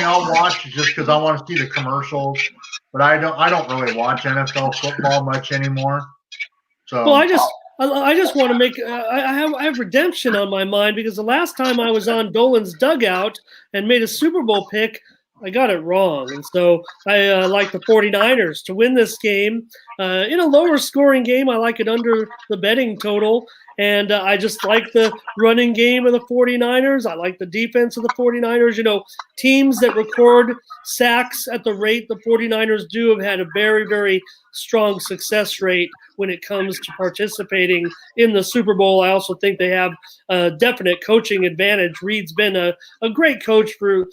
I'll watch just because I want to see the commercials, but I don't really watch NFL football much anymore. So well, I just want to make I have redemption on my mind, because the last time I was on Dolan's Dugout and made a Super Bowl pick, I got it wrong. And so I like the 49ers to win this game. In a lower scoring game, I like it under the betting total. And I just like the running game of the 49ers. I like the defense of the 49ers. Teams that record sacks at the rate the 49ers do have had a very, very strong success rate when it comes to participating in the Super Bowl. I also think they have a definite coaching advantage. Reed's been a great coach for,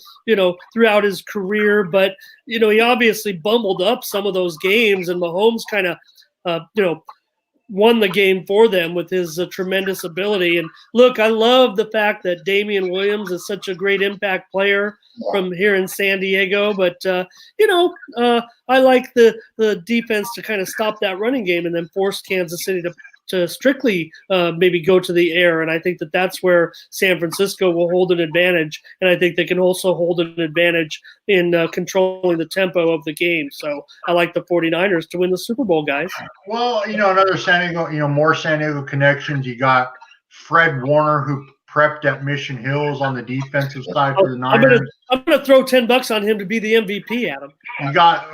throughout his career, but, he obviously bumbled up some of those games, and Mahomes kind of, won the game for them with his tremendous ability. And look, I love the fact that Damian Williams is such a great impact player from here in San Diego. But, I like the defense to kind of stop that running game and then force Kansas City to strictly maybe go to the air. And I think that that's where San Francisco will hold an advantage. And I think they can also hold an advantage in controlling the tempo of the game. So I like the 49ers to win the Super Bowl, guys. Well, another San Diego, more San Diego connections. You got Fred Warner, who prepped at Mission Hills on the defensive side for the Niners. I'm gonna throw $10 on him to be the MVP, Adam. You got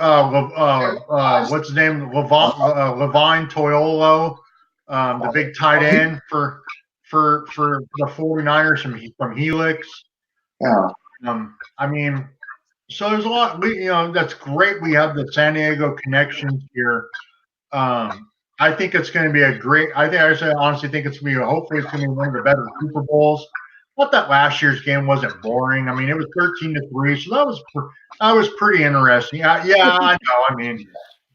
what's his name? Levine Toiolo. The big tight end for the 49ers from Helix. Yeah. I mean, so there's a lot. That's great. We have the San Diego connections here. I think it's going to be a great. I honestly think it's going to be. Hopefully, it's going to be one of the better Super Bowls. Not that last year's game wasn't boring. I mean, it was 13-3, so that was pretty interesting. Yeah, I know. I mean,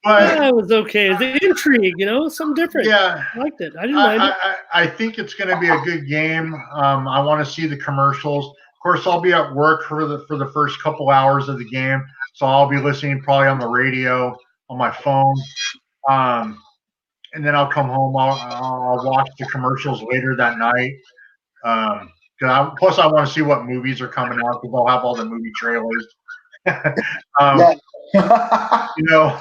but yeah, it was okay. The intrigue, something different. Yeah, I liked it. I didn't mind it. I think it's going to be a good game. I want to see the commercials. Of course, I'll be at work for the first couple hours of the game, so I'll be listening probably on the radio, on my phone, and then I'll come home. I'll watch the commercials later that night. Plus, I want to see what movies are coming out because I'll have all the movie trailers. But no,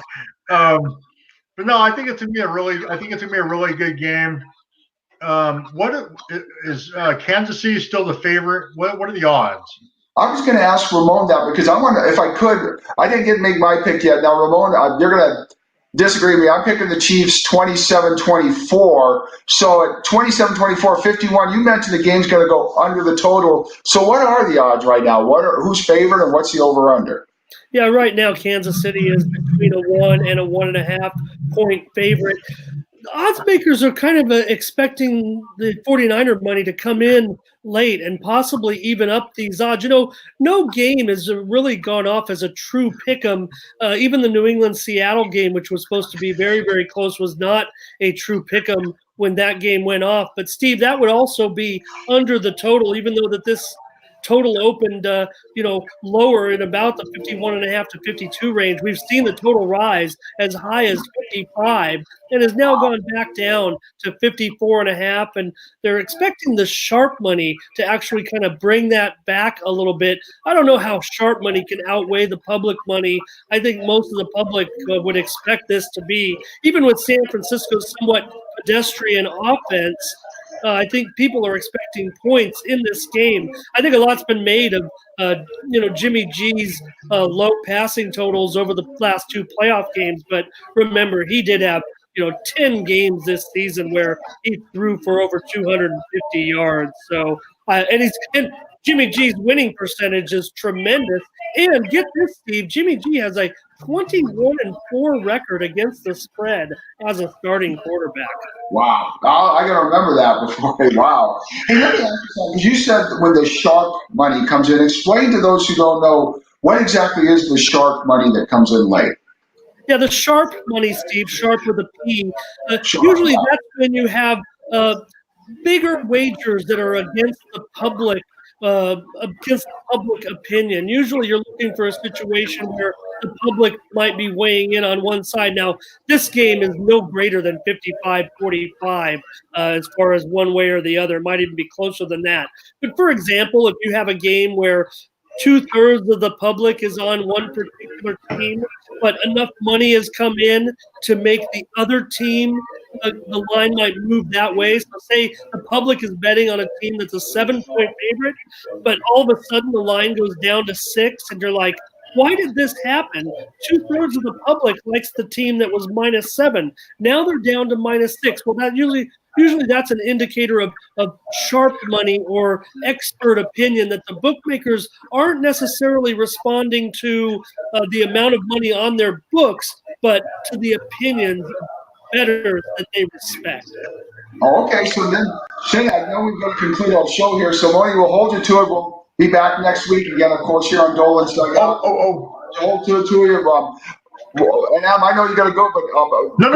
I think it's gonna be a really good game. What is Kansas City still the favorite? What are the odds? I was going to ask Ramon that because I want to, if I could, I didn't make my pick yet. Now, Ramon, you're going to disagree with me. I'm picking the Chiefs 27-24. So at 27-24, 51, you mentioned the game's going to go under the total. So what are the odds right now? Who's favored and what's the over-under? Yeah, right now Kansas City is between a 1 and a 1.5 point favorite. The odds makers are kind of expecting the 49er money to come in late and possibly even up these odds. No game has really gone off as a true pick 'em. Even the New England-Seattle game, which was supposed to be very, very close, was not a true pick 'em when that game went off. But, Steve, that would also be under the total, even though that this total opened, lower in about the 51.5 to 52 range. We've seen the total rise as high as 55 and has now gone back down to 54.5. And they're expecting the sharp money to actually kind of bring that back a little bit. I don't know how sharp money can outweigh the public money. I think most of the public would expect this to be, even with San Francisco's somewhat pedestrian offense. I think people are expecting points in this game. I think a lot's been made of, Jimmy G's low passing totals over the last two playoff games. But remember, he did have, 10 games this season where he threw for over 250 yards. So, and Jimmy G's winning percentage is tremendous. And get this, Steve, Jimmy G has a 21-4 record against the spread as a starting quarterback. Wow. I got to remember that before. Wow. Hey, let me ask you something. You said when the sharp money comes in, explain to those who don't know, what exactly is the sharp money that comes in late? Yeah, the sharp money, Steve, sharp with a P. Usually that's when you have bigger wagers that are against the public opinion. Usually you're looking for a situation where the public might be weighing in on one side. Now, this game is no greater than 55-45 as far as one way or the other. It might even be closer than that. But for example, if you have a game where 2/3 of the public is on one particular team, but enough money has come in to make the other team, the line might move that way. So say the public is betting on a team that's a 7-point favorite, but all of a sudden the line goes down to 6, and you're like, why did this happen? 2/3 of the public likes the team that was -7. Now they're down to -6. Well, that usually that's an indicator of sharp money or expert opinion that the bookmakers aren't necessarily responding to the amount of money on their books, but to the opinions of bettors that they respect. Oh, okay. So then, Shane, I know we're going to conclude our show here. So, Moni, we'll hold you to it. We'll be back next week again, of course, here on Dolan'S Dugout. Hold to it to you. And Adam, I know you got to go, but No.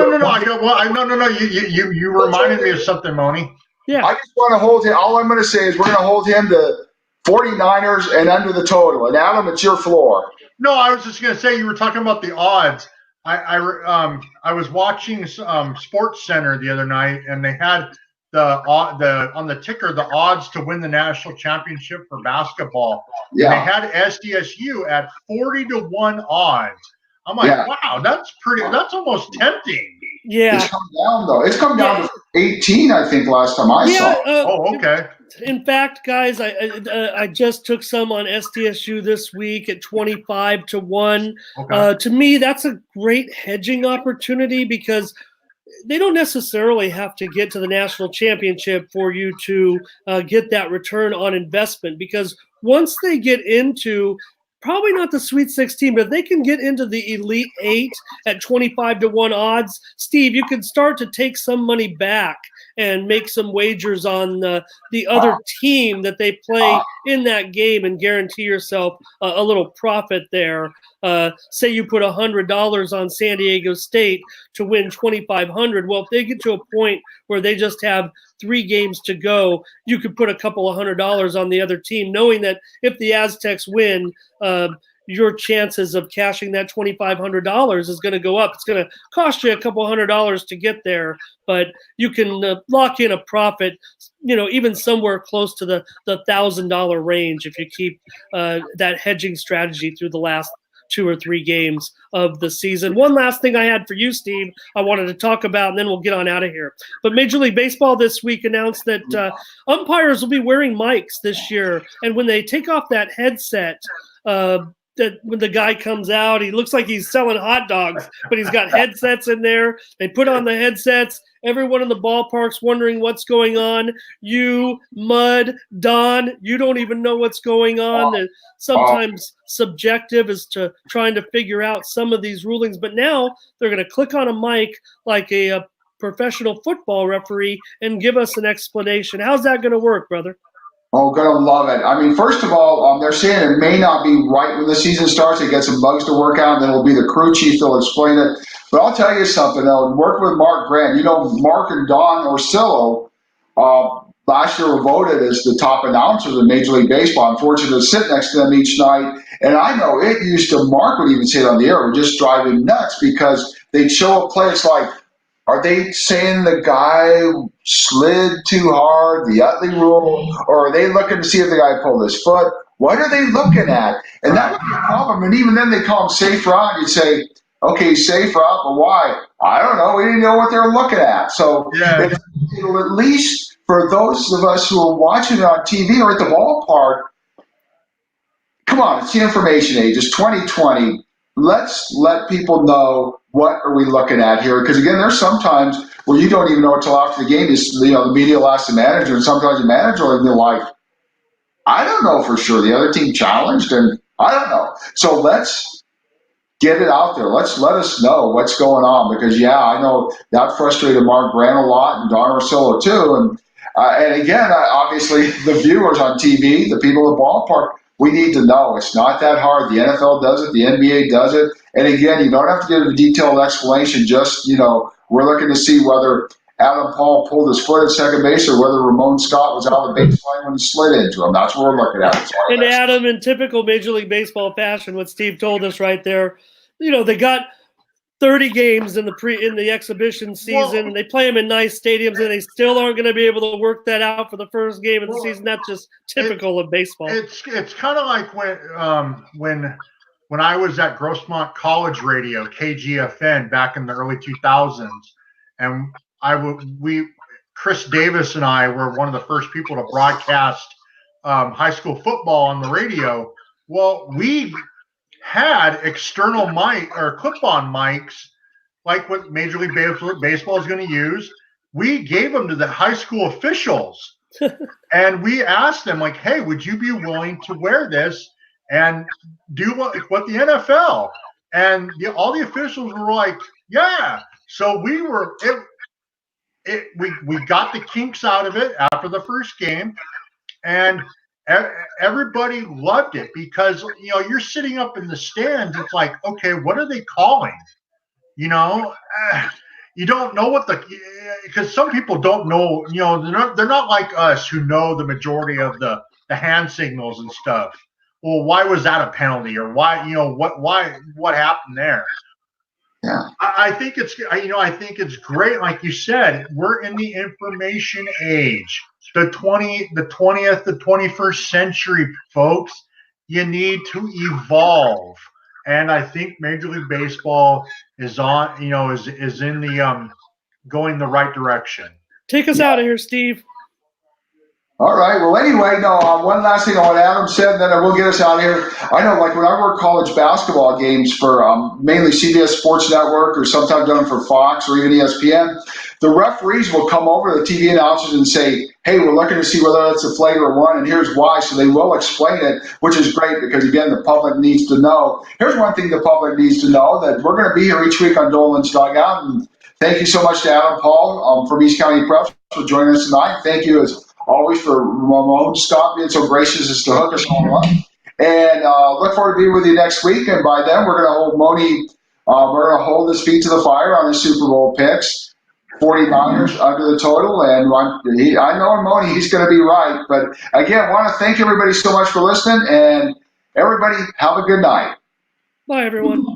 You reminded me of something, Moni. Yeah. I just want to hold him. All I'm going to say is we're going to hold him to 49ers and under the total. And Adam, it's your floor. No, I was just going to say you were talking about the odds. I was watching Sports Center the other night, and they had the on the ticker the odds to win the national championship for basketball. Yeah. And they had SDSU at 40-1 odds. I'm like, wow, that's almost tempting. Yeah. It's come down, though. It's come down to 18, I think, last time I saw. Okay. In fact, guys, I just took some on SDSU this week at 25-1. Okay. To me, that's a great hedging opportunity because they don't necessarily have to get to the national championship for you to get that return on investment, because once they get into probably not the Sweet 16, but if they can get into the Elite 8 at 25-1 odds, Steve, you could start to take some money back and make some wagers on the other team that they play in that game and guarantee yourself a little profit there. Say you put $100 on San Diego State to win $2,500. Well, if they get to a point where they just have 3 games to go, you could put a couple of $100 on the other team, knowing that if the Aztecs win, your chances of cashing that $2,500 is going to go up. It's going to cost you a couple $100 to get there, but you can lock in a profit, even somewhere close to the $1,000 range if you keep that hedging strategy through the last 2 or 3 games of the season. One last thing I had for you, Steve, I wanted to talk about, and then we'll get on out of here. But Major League Baseball this week announced that umpires will be wearing mics this year, and when they take off that headset, that when the guy comes out, he looks like he's selling hot dogs, but he's got headsets in there. They put on the headsets. Everyone in the ballpark's wondering what's going on. You, Mud, Don, you don't even know what's going on. Sometimes subjective as to trying to figure out some of these rulings. But now they're going to click on a mic like a professional football referee and give us an explanation. How's that going to work, brother? Oh, gonna love it. I mean, first of all, they're saying it may not be right when the season starts. They get some bugs to work out, and then it'll be the crew chief. They'll explain it. But I'll tell you something, though. Working with Mark Grant, Mark and Don Orsillo last year were voted as the top announcers in Major League Baseball. I'm fortunate to sit next to them each night. And I know it used to, Mark would even say it on the air, it would just drive him nuts because they'd show up players like, are they saying the guy slid too hard, the Utley rule, or are they looking to see if the guy pulled his foot? What are they looking at? And that would be a problem. And even then they call him safe route. You'd say, okay, safe route, but why? I don't know. We didn't know what they were looking at. So it'll at least, for those of us who are watching it on TV or at the ballpark, come on, it's the information age. It's 2020. Let's let people know what are we looking at here. Because, again, there's sometimes where you don't even know until after the game. The media will ask the manager, and sometimes the manager will be like, I don't know for sure. The other team challenged, and I don't know. So let's get it out there. Let us know what's going on. Because, I know that frustrated Mark Grant a lot and Don Orsillo too. And again, obviously, the viewers on TV, the people in the ballpark, we need to know. It's not that hard. The NFL does it. The NBA does it. And again, you don't have to give a detailed explanation. Just, we're looking to see whether Adam Paul pulled his foot at second base or whether Ramon Scott was out of the baseline when he slid into him. That's what we're looking at. And Adam, in typical Major League Baseball fashion, what Steve told us right there, they got 30 games in the exhibition season, and they play them in nice stadiums, and they still aren't going to be able to work that out for the first game of the season. That's just typical of baseball. It's kind of like when I was at Grossmont College Radio, KGFN, back in the early 2000s, and Chris Davis and I were one of the first people to broadcast high school football on the radio. Well, we had external mic or clip-on mics, like what Major League Baseball is going to use. We gave them to the high school officials, and we asked them, like, hey, would you be willing to wear this and do what the NFL? And all the officials were like, yeah. So we got the kinks out of it after the first game, and everybody loved it because, you're sitting up in the stands. It's like, okay, what are they calling? You don't know because some people don't know, they're not like us who know the majority of the hand signals and stuff. Well, why was that a penalty, or why, what happened there? Yeah. I think it's great. Like you said, we're in the information age. The 20th, the 21st century, folks. You need to evolve, and I think Major League Baseball is on. Is in the going the right direction. Take us out of here, Steve. All right. Well, anyway, one last thing on what Adam said, then we'll get us out of here. I know, like when I work college basketball games for mainly CBS Sports Network, or sometimes done for Fox or even ESPN, the referees will come over to the TV announcers and say, hey, we're looking to see whether it's a flagrant one, and here's why. So they will explain it, which is great because, again, the public needs to know. Here's one thing the public needs to know, that we're going to be here each week on Dolan'S Dugout. And thank you so much to Adam Paul from East County Preps for joining us tonight. Thank you, as always, for Ramon Scott being so gracious as to hook us all up. And look forward to being with you next week. And by then, we're going to hold Moni, we're going to hold his feet to the fire on his Super Bowl picks. 49ers under the total, and I know Moni, he's going to be right. But again, I want to thank everybody so much for listening, and everybody have a good night. Bye, everyone.